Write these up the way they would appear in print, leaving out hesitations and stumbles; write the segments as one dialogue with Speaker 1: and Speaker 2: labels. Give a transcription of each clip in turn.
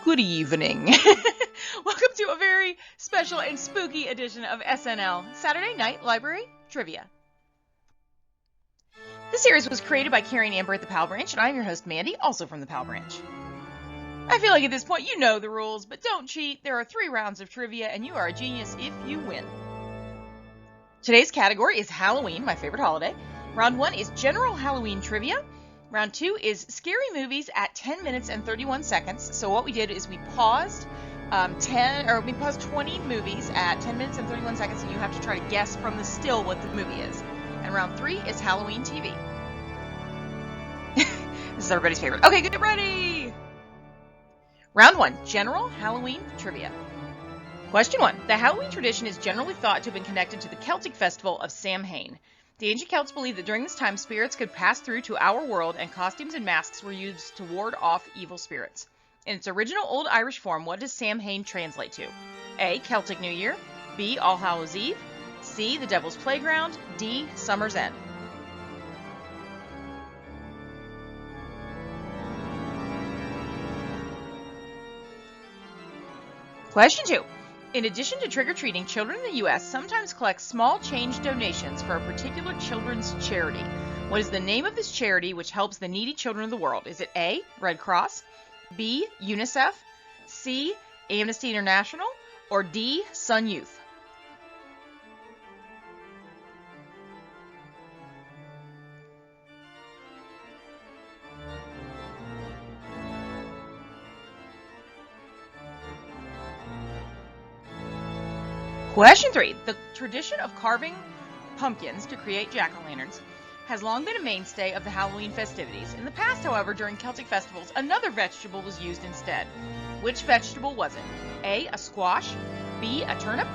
Speaker 1: Good evening. Welcome to a very special and spooky edition of SNL, Saturday Night Library Trivia. This series was created by Carrie and Amber at the Pal Branch, and I'm your host, Mandy, also from the Pal Branch. I feel like at this point you know the rules, but don't cheat. There are 3 rounds of trivia, and you are a genius if you win. Today's category is Halloween, my favorite holiday. Round 1 is General Halloween Trivia. Round 2 is Scary Movies at 10 minutes and 31 seconds. So what we did is we paused 20 movies at 10 minutes and 31 seconds, and you have to try to guess from the still what the movie is. And round 3 is Halloween TV. This is everybody's favorite. Okay, get ready! Round 1, General Halloween Trivia. Question 1. The Halloween tradition is generally thought to have been connected to the Celtic festival of Samhain. The ancient Celts believed that during this time, spirits could pass through to our world, and costumes and masks were used to ward off evil spirits. In its original Old Irish form, what does Samhain translate to? A. Celtic New Year. B. All Hallows Eve. C. The Devil's Playground. D. Summer's End. Question 2. In addition to trick-or-treating, children in the U.S. sometimes collect small change donations for a particular children's charity. What is the name of this charity which helps the needy children of the world? Is it A. Red Cross, B. UNICEF, C. Amnesty International, or D. Sun Youth? Question 3. The tradition of carving pumpkins to create jack-o'-lanterns has long been a mainstay of the Halloween festivities. In the past, however, during Celtic festivals, another vegetable was used instead. Which vegetable was it? A. A squash. B. A turnip.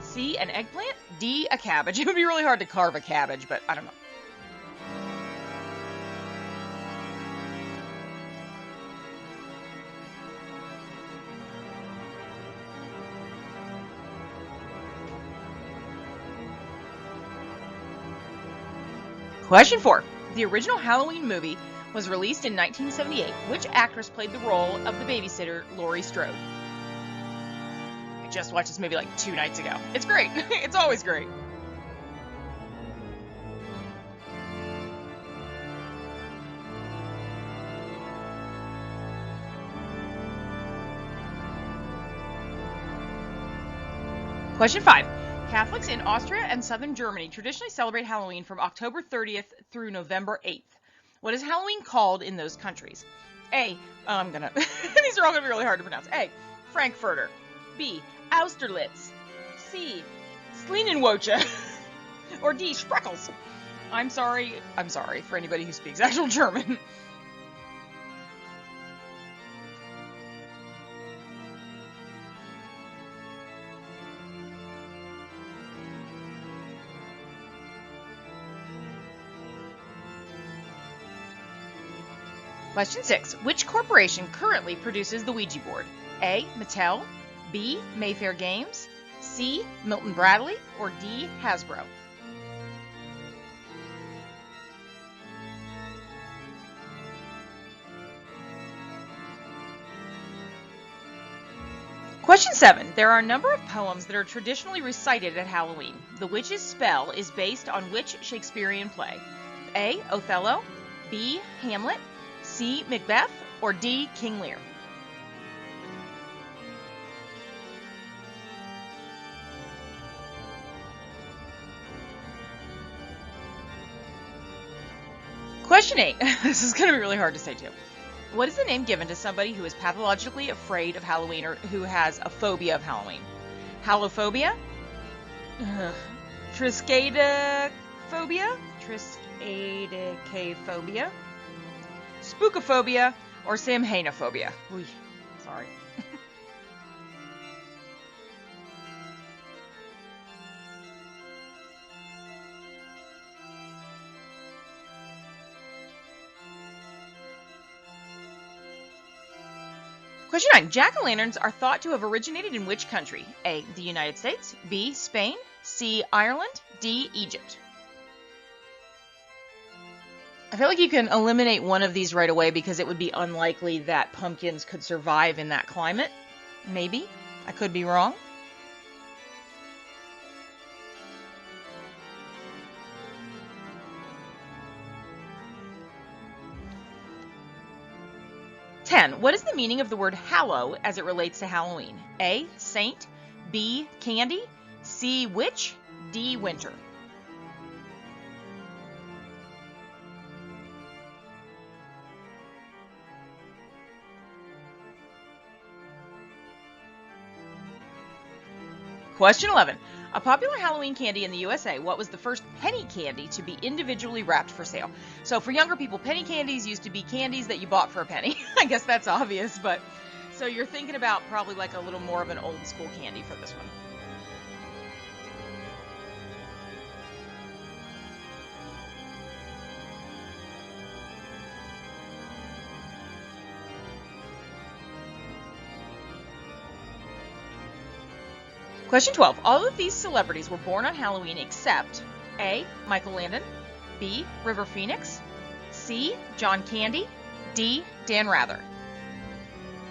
Speaker 1: C. An eggplant. D. A cabbage. It would be really hard to carve a cabbage, but I don't know. Question 4. The original Halloween movie was released in 1978. Which actress played the role of the babysitter, Laurie Strode? I just watched this movie like 2 nights ago. It's great. It's always great. Question 5. Catholics in Austria and southern Germany traditionally celebrate Halloween from October 30th through November 8th. What is Halloween called in those countries? A. These are all going to be really hard to pronounce. A. Frankfurter. B. Austerlitz. C. Sleenenwoche. Or D. Spreckles. I'm sorry for anybody who speaks actual German. Question 6. Which corporation currently produces the Ouija board? A. Mattel. B. Mayfair Games. C. Milton Bradley. Or D. Hasbro? Question 7. There are a number of poems that are traditionally recited at Halloween. The witch's spell is based on which Shakespearean play? A. Othello. B. Hamlet. C. Macbeth, or D. King Lear? Question 8. This is going to be really hard to say too. What is the name given to somebody who is pathologically afraid of Halloween or who has a phobia of Halloween? Halophobia? Triskaidekaphobia? Triskaidekaphobia? Spookophobia, or Samhainophobia? Ooh, sorry. Question 9. Jack-o'-lanterns are thought to have originated in which country? A. The United States. B. Spain. C. Ireland. D. Egypt. I feel like you can eliminate one of these right away because it would be unlikely that pumpkins could survive in that climate. Maybe. I could be wrong. What is the meaning of the word hallow as it relates to Halloween? A. Saint. B. Candy. C. Witch. D. Winter. Question 11. A popular Halloween candy in the USA, what was the first penny candy to be individually wrapped for sale? So for younger people, penny candies used to be candies that you bought for a penny. I guess that's obvious, but so you're thinking about probably like a little more of an old school candy for this one. Question 12. All of these celebrities were born on Halloween except A. Michael Landon, B. River Phoenix, C. John Candy, D. Dan Rather.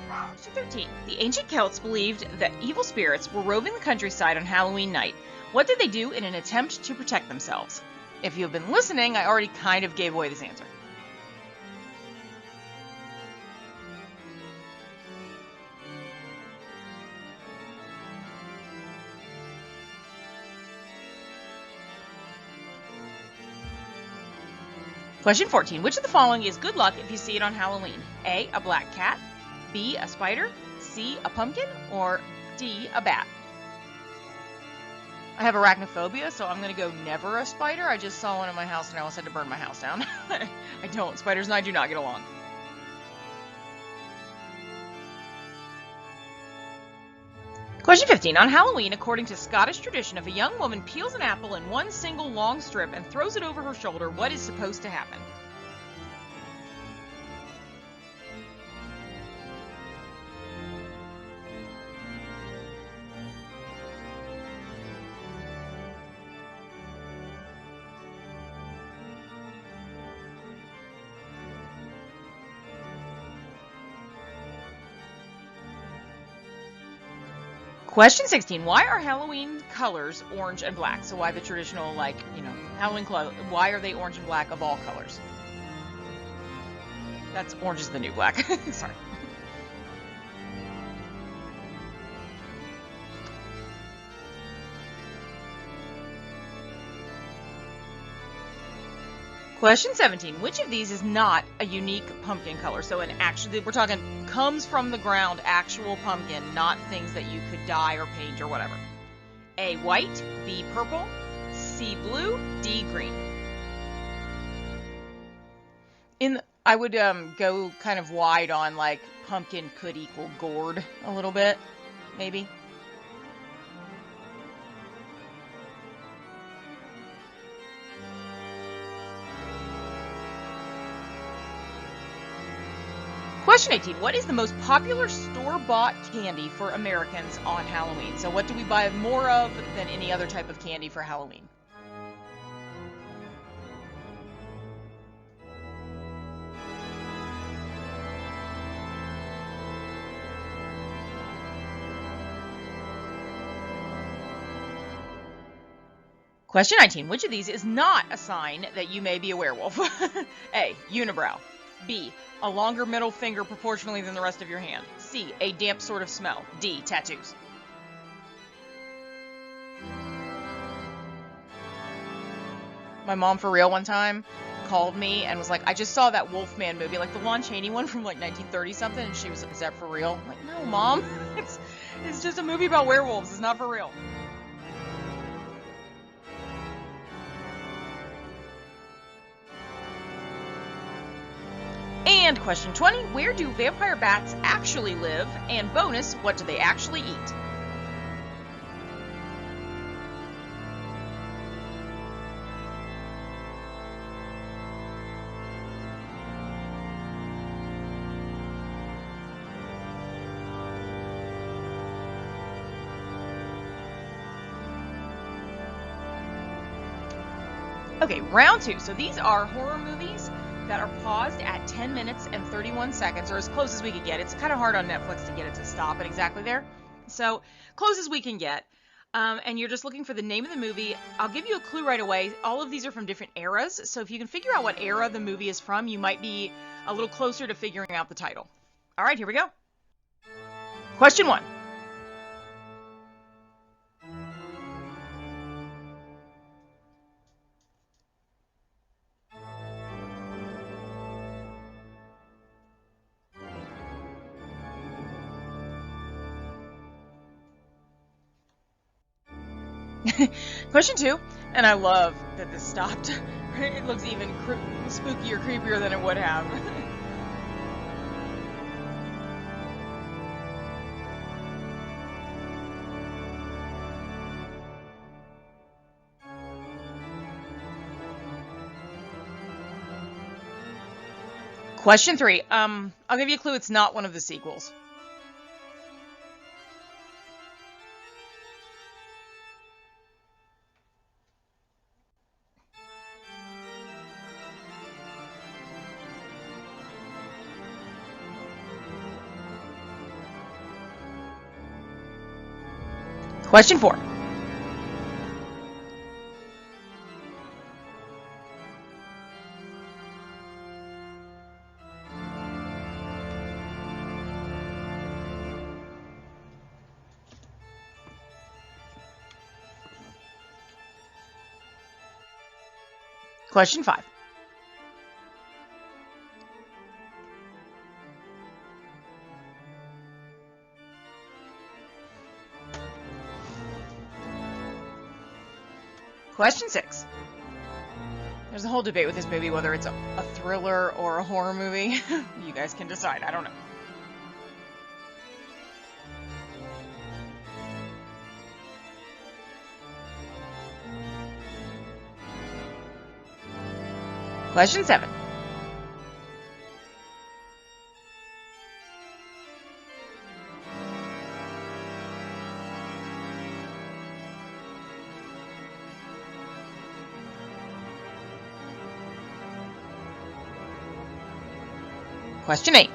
Speaker 1: Question 13. The ancient Celts believed that evil spirits were roving the countryside on Halloween night. What did they do in an attempt to protect themselves? If you have been listening, I already kind of gave away this answer. Question 14. Which of the following is good luck if you see it on Halloween? A. A black cat. B. A spider. C. A pumpkin. Or D. A bat. I have arachnophobia, so I'm going to go never a spider. I just saw one in my house and I almost had to burn my house down. I don't. Spiders and I do not get along. Question 15. On Halloween, according to Scottish tradition, if a young woman peels an apple in one single long strip and throws it over her shoulder, what is supposed to happen? Question 16. Why are Halloween colors orange and black? So why the traditional, Halloween color, why are they orange and black of all colors? That's orange is the new black. Sorry. Question 17. Which of these is not a unique pumpkin color? So we're talking comes from the ground, actual pumpkin, not things that you could dye or paint or whatever. A. White. B. Purple. C. Blue. D. Green. I would go kind of wide on like pumpkin could equal gourd a little bit, maybe. Question 18. What is the most popular store-bought candy for Americans on Halloween? So what do we buy more of than any other type of candy for Halloween? Question 19. Which of these is not a sign that you may be a werewolf? A. Unibrow. B. A longer middle finger proportionally than the rest of your hand. C. A damp sort of smell. D. Tattoos. My mom, for real, one time called me and was like, I just saw that Wolfman movie, like the Lon Chaney one from like 1930 something, and she was like, is that for real? I'm like, no, Mom. It's just a movie about werewolves. It's not for real. And question 20, where do vampire bats actually live? And bonus, what do they actually eat? Okay, round 2. So these are horror movies. that are paused at 10 minutes and 31 seconds, or as close as we could get. It's kind of hard on Netflix to get it to stop at exactly there. So close as we can get. And you're just looking for the name of the movie. I'll give you a clue right away. All of these are from different eras. So if you can figure out what era the movie is from, you might be a little closer to figuring out the title. All right, here we go. Question 1. Question 2, and I love that this stopped. It looks even spookier, creepier than it would have. Question 3. I'll give you a clue. It's not one of the sequels. Question 4. Question 5. Question 6. There's a whole debate with this movie whether it's a thriller or a horror movie. You guys can decide. I don't know. Question 7. Question 8.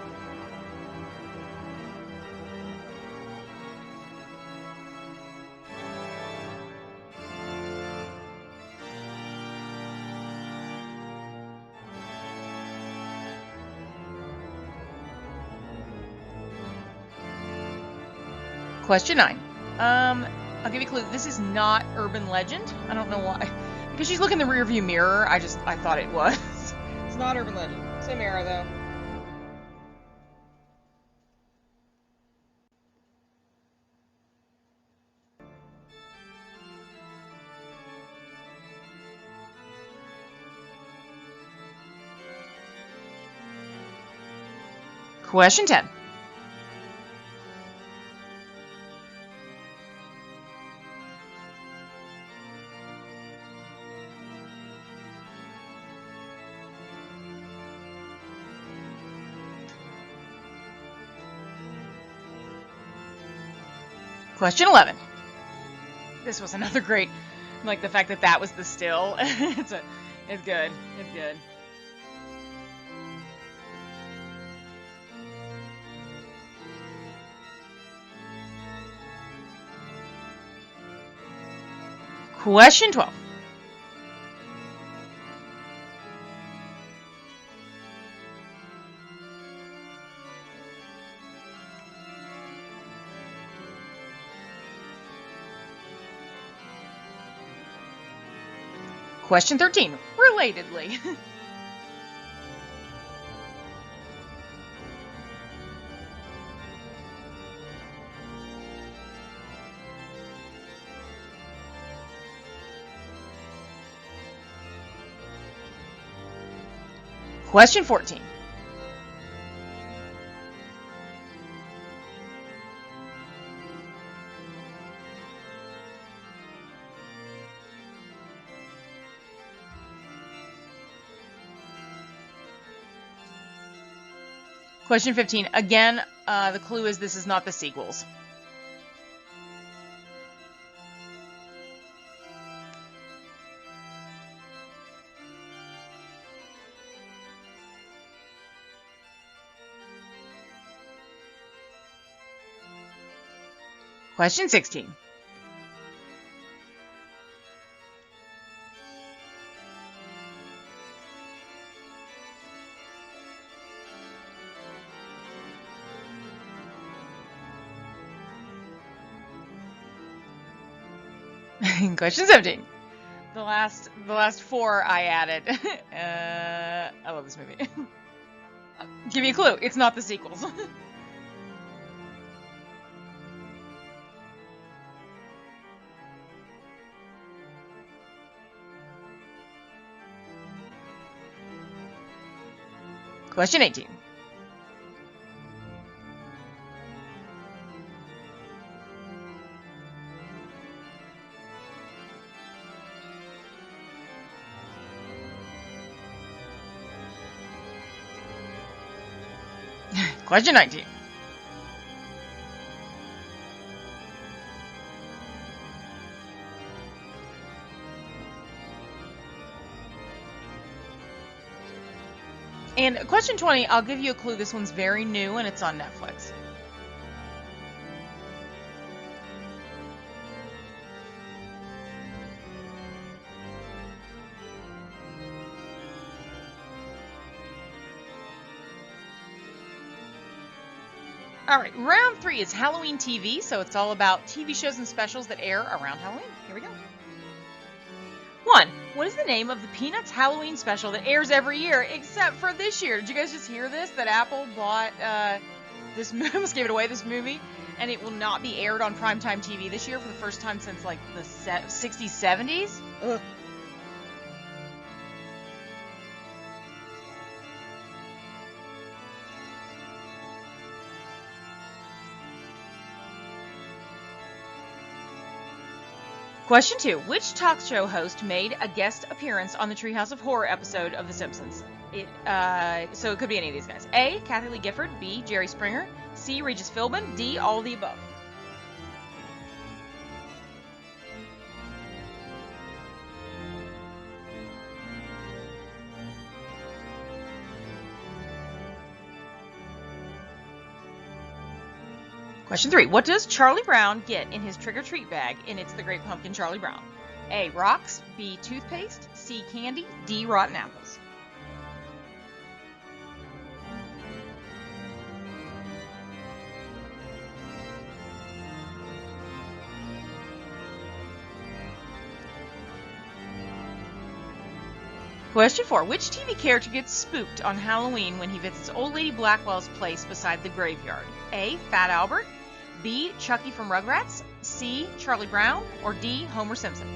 Speaker 1: Question 9. I'll give you a clue. This is not urban legend. I don't know why. Because she's looking in the rearview mirror. I thought it was. It's not urban legend. Same era though. Question 10. Question 11. This was another great, like the fact that that was the still. It's good. It's good. Question 12. Question 13. Relatedly. Question 14. Question 15. Again, the clue is this is not the sequels. Question 16. Question 17. The last four I added. I love this movie. Give you a clue. It's not the sequels. Question 18. Question 19. And question 20, I'll give you a clue. This one's very new and it's on Netflix. All right, round 3 is Halloween TV, so it's all about TV shows and specials that air around Halloween. Here we go. 1. What is the name of the Peanuts Halloween special that airs every year except for this year? Did you guys just hear this? That Apple bought this movie, almost gave it away, this movie, and it will not be aired on primetime TV this year for the first time since like the 60s, 70s? Ugh. Question 2. Which talk show host made a guest appearance on the Treehouse of Horror episode of The Simpsons? So it could be any of these guys. A. Kathy Lee Gifford. B. Jerry Springer. C. Regis Philbin. D. All of the above. Question 3. What does Charlie Brown get in his trick-or-treat bag in It's the Great Pumpkin, Charlie Brown? A. Rocks. B. Toothpaste. C. Candy. D. Rotten apples. Question 4. Which TV character gets spooked on Halloween when he visits Old Lady Blackwell's place beside the graveyard? A. Fat Albert. B. Chucky from Rugrats. C. Charlie Brown. Or D. Homer Simpson.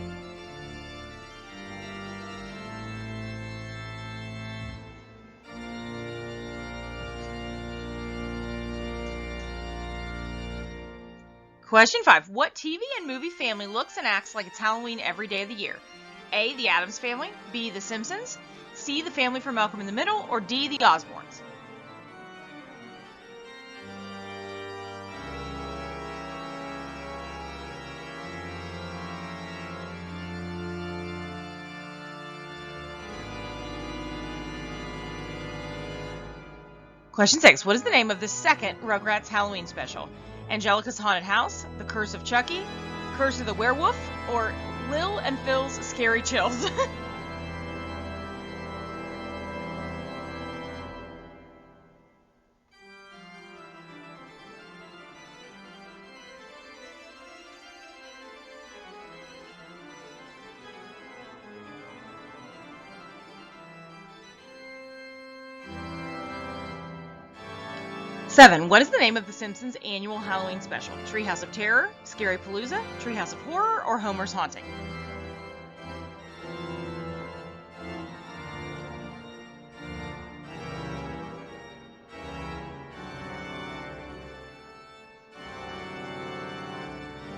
Speaker 1: Question 5. What TV and movie family looks and acts like it's Halloween every day of the year? A. The Addams Family. B. The Simpsons. C. The Family from Malcolm in the Middle. Or D. The Osbournes. Question 6. What is the name of the second Rugrats Halloween special? Angelica's Haunted House, The Curse of Chucky, Curse of the Werewolf, or Lil and Phil's Scary Chills? Seven. What is the name of The Simpsons' annual Halloween special? Treehouse of Terror, Scary Palooza, Treehouse of Horror, or Homer's Haunting?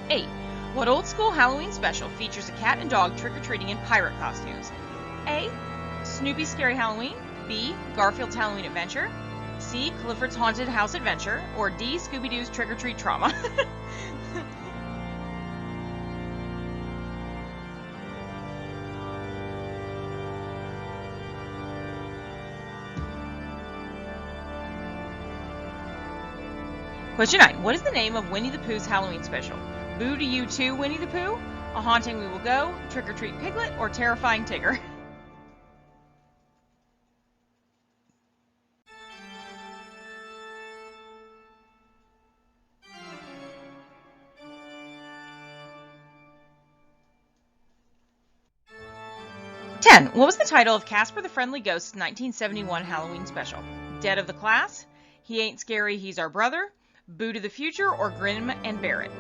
Speaker 1: Eight. What old school Halloween special features a cat and dog trick-or-treating in pirate costumes? A. Snoopy's Scary Halloween. B. Garfield's Halloween Adventure. C. Clifford's Haunted House Adventure. Or D. Scooby-Doo's Trick-or-Treat Trauma. Question 9. What is the name of Winnie the Pooh's Halloween special? Boo to You Too, Winnie the Pooh, A Haunting We Will Go, Trick or Treat Piglet, or Terrifying Tigger? What was the title of Casper the Friendly Ghost's 1971 Halloween special? Dead of the Class, He Ain't Scary, He's Our Brother, Boo to the Future, or Grim and Bear It?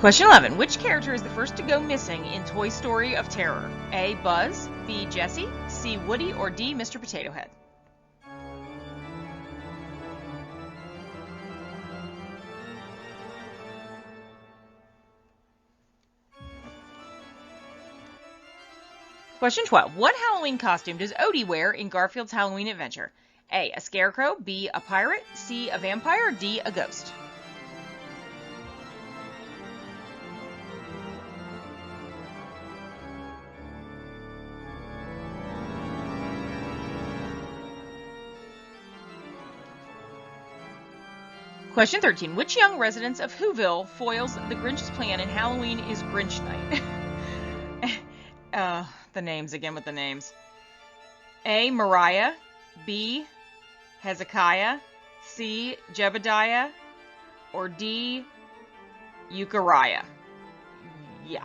Speaker 1: Question 11. Which character is the first to go missing in Toy Story of Terror? A. Buzz, B. Jessie, C. Woody, or D. Mr. Potato Head? Question 12. What Halloween costume does Odie wear in Garfield's Halloween Adventure? A. A scarecrow, B. A pirate, C. A vampire, D. A ghost? Question 13. Which young residents of Whoville foils the Grinch's plan in Halloween is Grinch Night? The names again with the names. A. Mariah, B. Hezekiah, C. Jebediah, or D. Euchariah? Yeah.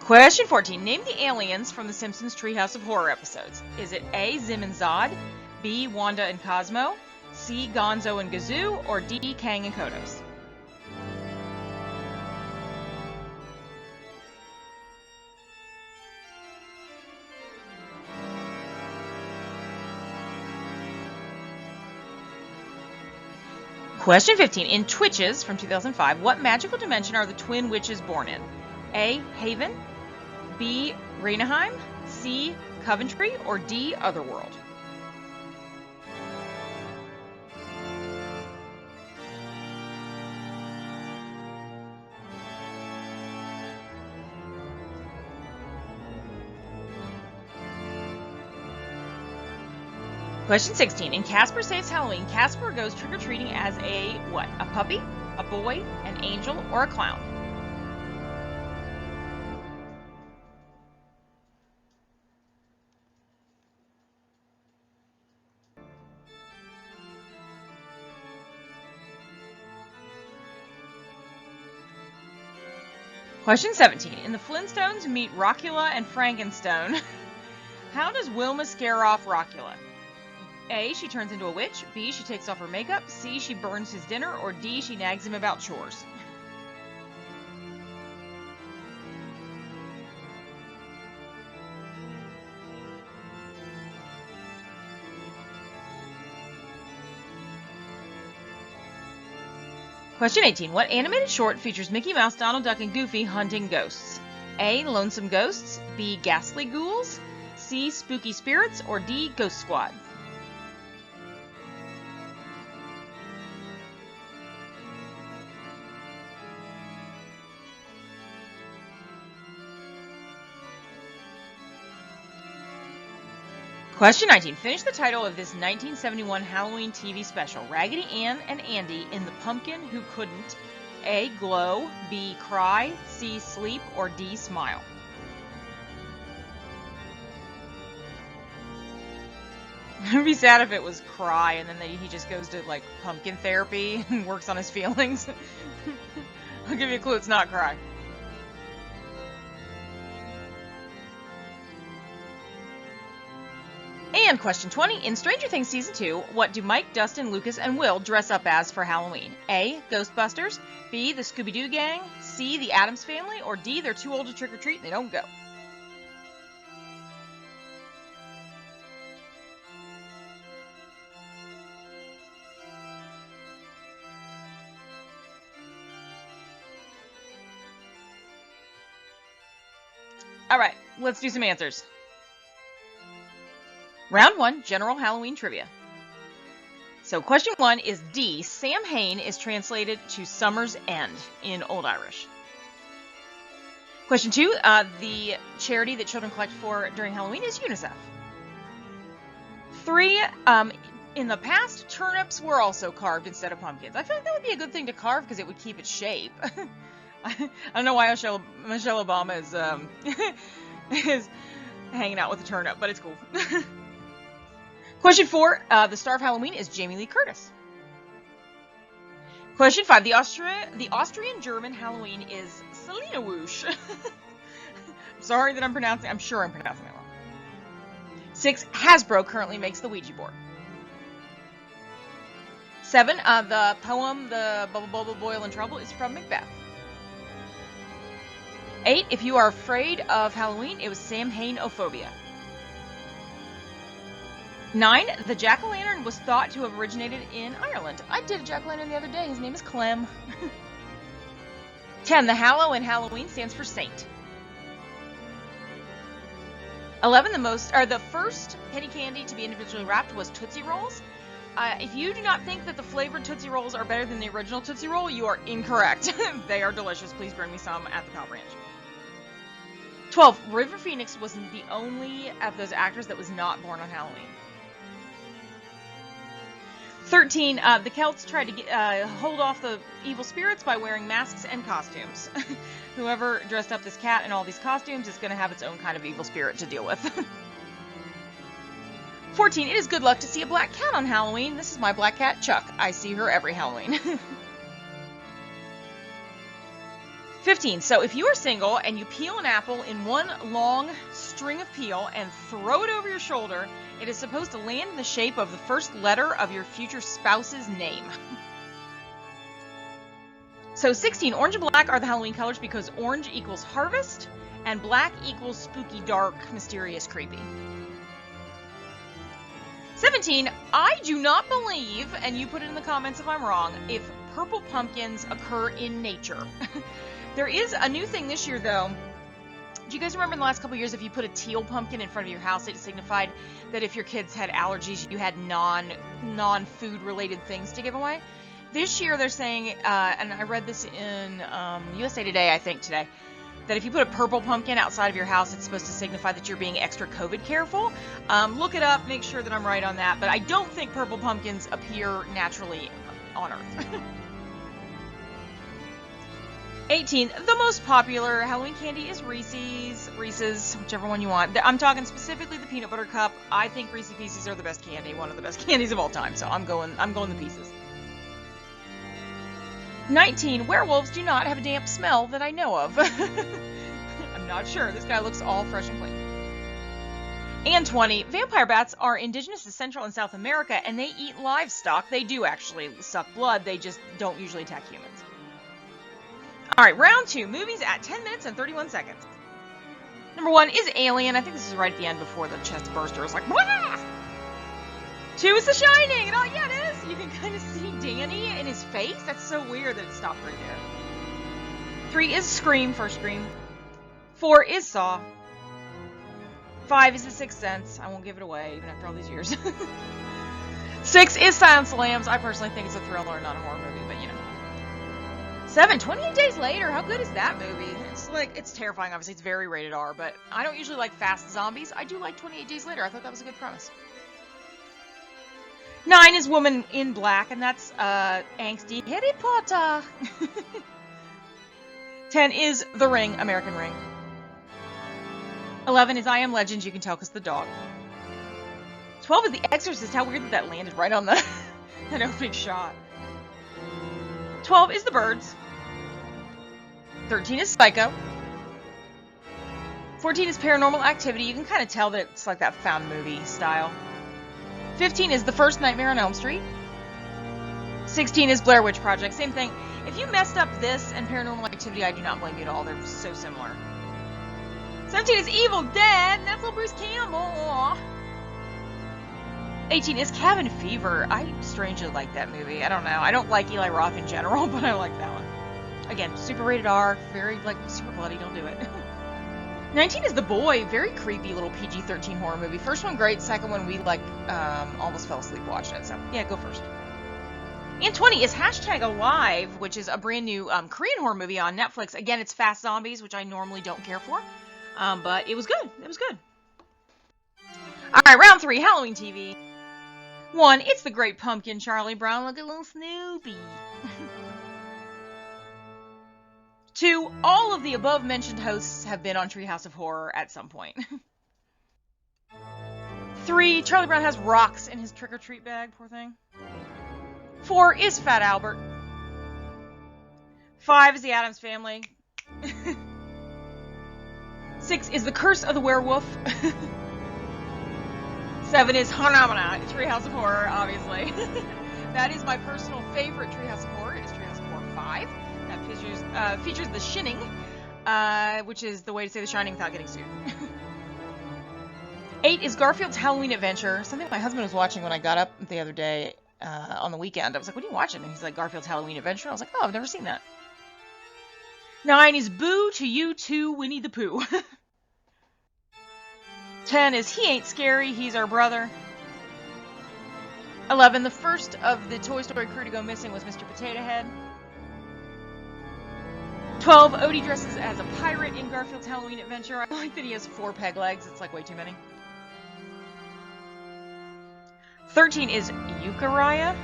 Speaker 1: Question 14. Name the aliens from the Simpsons Treehouse of Horror episodes. Is it A. Zim and Zod, B. Wanda and Cosmo, C. Gonzo and Gazoo, or D. Kang and Kodos? Question 15. In Twitches from 2005, what magical dimension are the twin witches born in? A. Haven, B. Raynaheim, C. Coventry, or D. Otherworld? Question 16. In Casper Saves Halloween, Casper goes trick-or-treating as a what? A puppy, a boy, an angel, or a clown? Question 17. In the Flintstones meet Rockula and Frankenstone. How does Wilma scare off Rockula? A. She turns into a witch. B. She takes off her makeup. C. She burns his dinner. Or D. She nags him about chores. Question 18. What animated short features Mickey Mouse, Donald Duck, and Goofy hunting ghosts? A. Lonesome Ghosts, B. Ghastly Ghouls, C. Spooky Spirits, or D. Ghost Squad? Question 19. Finish the title of this 1971 Halloween TV special. Raggedy Ann and Andy in The Pumpkin Who Couldn't. A. Glow, B. Cry, C. Sleep, or D. Smile? It would be sad if it was Cry and then he just goes to like pumpkin therapy and works on his feelings. I'll give you a clue, it's not Cry. And question 20. In Stranger Things Season 2, what do Mike, Dustin, Lucas, and Will dress up as for Halloween? A. Ghostbusters, B. The Scooby-Doo Gang, C. The Addams Family, or D. They're too old to trick-or-treat and they don't go? All right, let's do some answers. Round 1, general Halloween trivia. So question 1 is D. Samhain is translated to summer's end in Old Irish. Question 2, the charity that children collect for during Halloween is UNICEF. 3, in the past, turnips were also carved instead of pumpkins. I feel like that would be a good thing to carve because it would keep its shape. I don't know why Michelle Obama is hanging out with a turnip, but it's cool. Question 4, the star of Halloween is Jamie Lee Curtis. Question 5, the Austrian-German Halloween is Selena Woosh. Sorry that I'm sure I'm pronouncing that wrong. 6, Hasbro currently makes the Ouija board. 7, the poem The Bubble Bubble Boil in Trouble is from Macbeth. 8, if you are afraid of Halloween, it was Samhainophobia. 9, the jack-o'-lantern was thought to have originated in Ireland. I did a jack-o'-lantern the other day. His name is Clem. 10, the Hallow in Halloween stands for saint. 11, the first penny candy to be individually wrapped was Tootsie Rolls. If you do not think that the flavored Tootsie Rolls are better than the original Tootsie Roll, you are incorrect. They are delicious. Please bring me some at the Pal Branch. 12, River Phoenix was the only of those actors that was not born on Halloween. 13, the Celts tried to hold off the evil spirits by wearing masks and costumes. Whoever dressed up this cat in all these costumes is going to have its own kind of evil spirit to deal with. 14, it is good luck to see a black cat on Halloween. This is my black cat, Chuck. I see her every Halloween. 15, so if you are single and you peel an apple in one long string of peel and throw it over your shoulder, it is supposed to land in the shape of the first letter of your future spouse's name. So 16, orange and black are the Halloween colors because orange equals harvest and black equals spooky, dark, mysterious, creepy. 17, I do not believe, and you put it in the comments if I'm wrong, if purple pumpkins occur in nature. There is a new thing this year, though. Do you guys remember in the last couple of years, if you put a teal pumpkin in front of your house, it signified that if your kids had allergies, you had non-food related things to give away? This year, they're saying, and I read this in USA Today, I think, today, that if you put a purple pumpkin outside of your house, it's supposed to signify that you're being extra COVID careful. Look it up, make sure that I'm right on that, but I don't think purple pumpkins appear naturally on Earth. 18, the most popular Halloween candy is Reese's, whichever one you want. I'm talking specifically the peanut butter cup. I think Reese's Pieces are the best candy, one of the best candies of all time, so I'm going the Pieces. 19, werewolves do not have a damp smell that I know of. I'm not sure. This guy looks all fresh and clean. And 20, vampire bats are indigenous to Central and South America, and they eat livestock. They do actually suck blood. They just don't usually attack humans. All right, round 2, movies at 10 minutes and 31 seconds. Number 1 is Alien. I think this is right at the end before the chest burster is like, wah! 2 is The Shining. And yeah, it is. You can kind of see Danny in his face. That's so weird that it stopped right there. 3 is Scream, first Scream. 4 is Saw. 5 is The Sixth Sense. I won't give it away, even after all these years. 6 is Silence of the Lambs. I personally think it's a thriller, not a horror movie, but you know. 7, 28 Days Later. How good is that movie? It's terrifying, obviously. It's very rated R, but I don't usually like fast zombies. I do like 28 Days Later. I thought that was a good premise. 9 is Woman in Black, and that's angsty Harry Potter. 10 is The Ring, American Ring. 11 is I Am Legend. You can tell because the dog. 12 is The Exorcist. How weird that landed right on that opening shot. 12 is The Birds. 13 is Psycho. 14 is Paranormal Activity. You can kind of tell that it's like that found movie style. 15 is The First Nightmare on Elm Street. 16 is Blair Witch Project. Same thing. If you messed up this and Paranormal Activity, I do not blame you at all. They're so similar. 17 is Evil Dead. And that's little Bruce Campbell. 18 is Cabin Fever. I strangely like that movie. I don't know. I don't like Eli Roth in general, but I like that one. Again, super rated R. Very, super bloody. Don't do it. 19 is The Boy. Very creepy little PG-13 horror movie. First one great. Second one we almost fell asleep watching it. So yeah, go first. And 20 is #Alive, which is a brand new Korean horror movie on Netflix. Again, it's fast zombies, which I normally don't care for. But it was good. It was good. Alright, round 3, Halloween TV. 1, it's the Great Pumpkin, Charlie Brown. Look at little Snoopy. 2, all of the above-mentioned hosts have been on Treehouse of Horror at some point. 3, Charlie Brown has rocks in his trick-or-treat bag, poor thing. 4 is Fat Albert. 5 is the Addams Family. 6 is the Curse of the Werewolf. 7 is Phenomena, Treehouse of Horror, obviously. That is my personal favorite Treehouse of Horror. It is Treehouse of Horror 5. That features The Shining, which is the way to say The Shining without getting sued. 8 is Garfield's Halloween Adventure, something my husband was watching when I got up the other day on the weekend. I was like, what are you watching? And he's like, Garfield's Halloween Adventure. I was like, oh, I've never seen that. 9 is Boo to You Too, Winnie the Pooh. 10 is He Ain't Scary, He's Our Brother. 11, the first of the Toy Story crew to go missing was Mr. Potato Head. 12, Odie dresses as a pirate in Garfield's Halloween Adventure. I like that he has 4 peg legs. It's like way too many. 13 is Eucharia.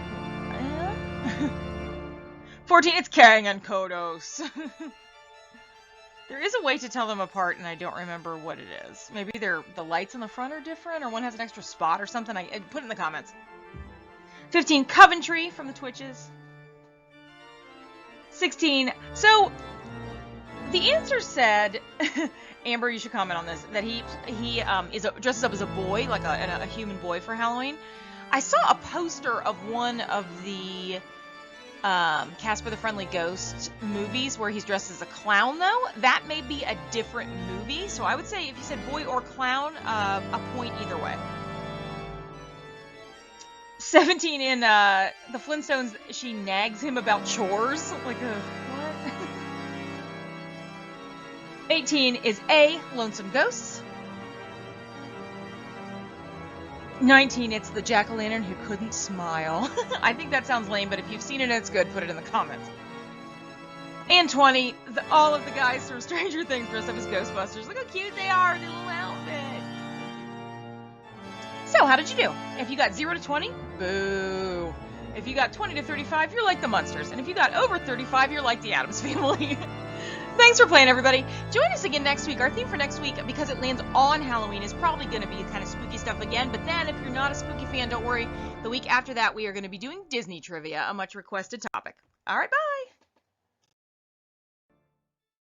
Speaker 1: 14, it's Kang and Kodos. There is a way to tell them apart, and I don't remember what it is. Maybe the lights in the front are different, or one has an extra spot or something. I put it in the comments. 15, Coventry from the Twitches. 16, so the answer said, Amber, you should comment on this, that he dresses up as a boy, like a human boy for Halloween. I saw a poster of one of the Casper the Friendly Ghost movies where he's dressed as a clown, though. That may be a different movie, so I would say if you said boy or clown, a point either way. 17 in the Flintstones, she nags him about chores. Like what? 18 is A, Lonesome Ghosts. 19, it's the jack-o'-lantern who couldn't smile. I think that sounds lame, but if you've seen it and it's good, put it in the comments. And 20, all of the guys from Stranger Things dressed up as Ghostbusters. Look how cute they are in their little outfit. So, how did you do? If you got 0 to 20, boo. If you got 20 to 35, you're like the Munsters. And if you got over 35, you're like the Addams Family. Thanks for playing, everybody. Join us again next week. Our theme for next week, because it lands on Halloween, is probably going to be kind of spooky stuff again. But then, if you're not a spooky fan, don't worry. The week after that, we are going to be doing Disney trivia, a much requested topic. All right, bye.